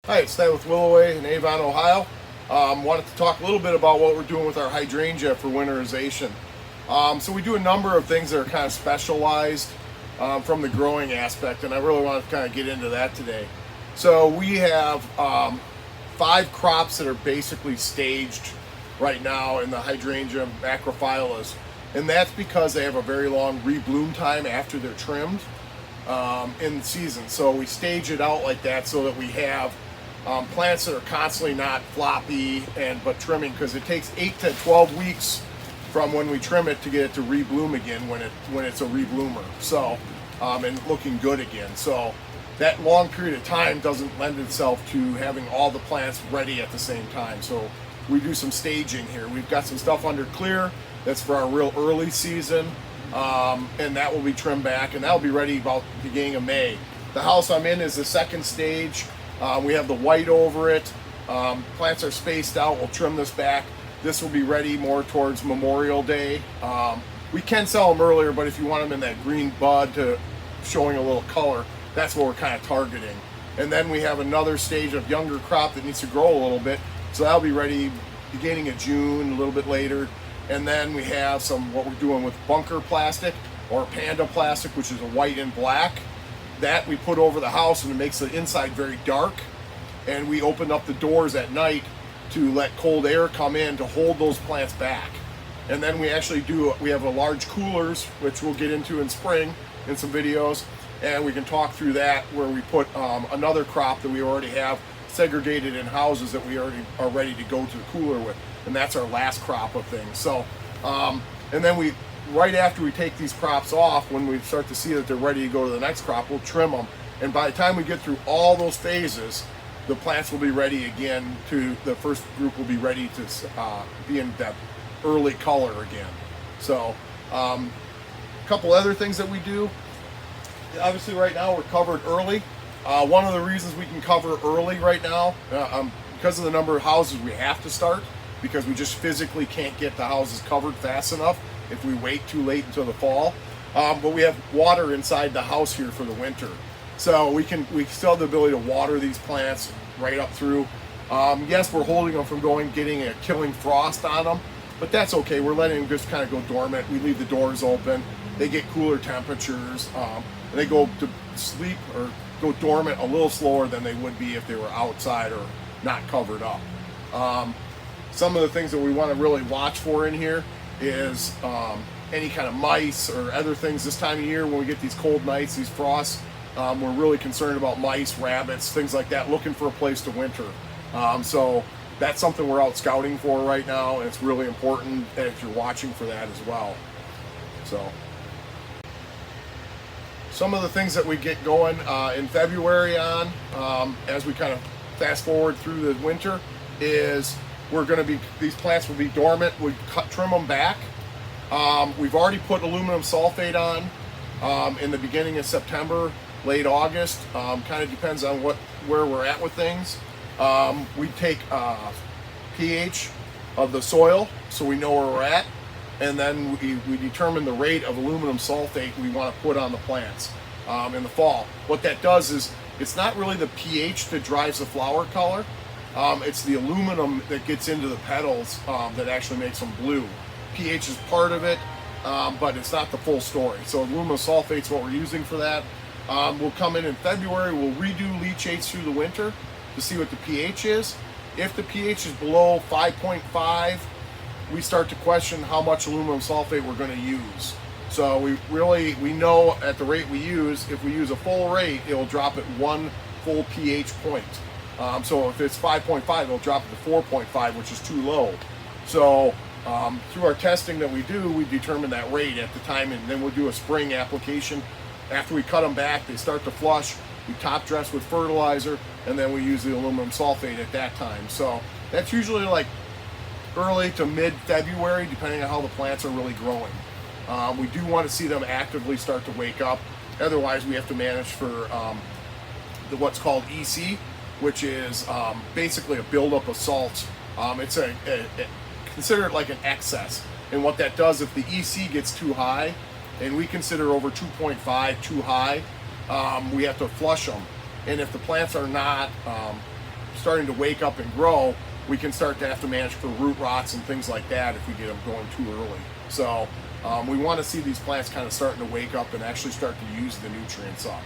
Hi, it's Stan with Willoway in Avon, Ohio. Wanted to talk a little bit about what we're doing with our hydrangea for winterization. So we do a number of things that are kind of specialized from the growing aspect, and I really want to kind of get into that today. So we have 5 crops that are basically staged right now in the hydrangea macrophyllas, and that's because they have a very long rebloom time after they're trimmed in the season. So we stage it out like that so that we have plants that are constantly not floppy but trimming, because it takes 8 to 12 weeks from when we trim it to get it to rebloom again when it's a rebloomer. So and looking good again. So that long period of time doesn't lend itself to having all the plants ready at the same time. So we do some staging here. We've got some stuff under clear that's for our real early season, and that will be trimmed back, and that'll be ready about the beginning of May. The house I'm in is the second stage. We have the white over it. Plants are spaced out. We'll trim this back. This will be ready more towards Memorial Day. We can sell them earlier, but if you want them in that green bud to showing a little color, that's what we're kind of targeting. And then we have another stage of younger crop that needs to grow a little bit. So that'll be ready beginning of June, a little bit later. And then we have what we're doing with bunker plastic or panda plastic, which is a white and black. That we put over the house, and it makes the inside very dark. And we open up the doors at night to let cold air come in to hold those plants back. And then we have a large coolers, which we'll get into in spring in some videos, and we can talk through that, where we put another crop that we already have segregated in houses that we already are ready to go to the cooler with, and that's our last crop of things. So and then right after we take these crops off, when we start to see that they're ready to go to the next crop, we'll trim them. And by the time we get through all those phases, the plants will be ready again the first group will be ready to be in that early color again. So a couple other things that we do. Obviously right now we're covered early. One of the reasons we can cover early right now, because of the number of houses we have to start, because we just physically can't get the houses covered fast enough if we wait too late until the fall. But we have water inside the house here for the winter. So we still have the ability to water these plants right up through. Yes, we're holding them from getting a killing frost on them, but that's okay. We're letting them just kind of go dormant. We leave the doors open. They get cooler temperatures. They go to sleep or go dormant a little slower than they would be if they were outside or not covered up. Some of the things that we want to really watch for in here is any kind of mice or other things this time of year when we get these cold nights, these frosts. We're really concerned about mice, rabbits, things like that, looking for a place to winter. So that's something we're out scouting for right now, and it's really important that you're watching for that as well. So some of the things that we get going in February as we kind of fast forward through the winter is these plants will be dormant. We trim them back. We've already put aluminum sulfate on in the beginning of September, late August. Kind of depends on where we're at with things. We take pH of the soil so we know where we're at, and then we determine the rate of aluminum sulfate we want to put on the plants in the fall. What that does is, it's not really the pH that drives the flower color. It's the aluminum that gets into the petals that actually makes them blue. pH is part of it, but it's not the full story. So aluminum sulfate is what we're using for that. We'll come in February. We'll redo leachates through the winter to see what the pH is. If the pH is below 5.5, we start to question how much aluminum sulfate we're going to use. So we know at the rate we use, if we use a full rate, it will drop at 1 full pH point. So if it's 5.5, it'll drop it to 4.5, which is too low. So through our testing that we do, we determine that rate at the time, and then we'll do a spring application. After we cut them back, they start to flush. We top dress with fertilizer, and then we use the aluminum sulfate at that time. So that's usually like early to mid-February, depending on how the plants are really growing. We do want to see them actively start to wake up. Otherwise, we have to manage for what's called EC, which is basically a buildup of salt. It's consider it like an excess. And what that does, if the EC gets too high, and we consider over 2.5 too high, we have to flush them. And if the plants are not starting to wake up and grow, we can start to have to manage for root rots and things like that if we get them going too early. So we want to see these plants kind of starting to wake up and actually start to use the nutrients up.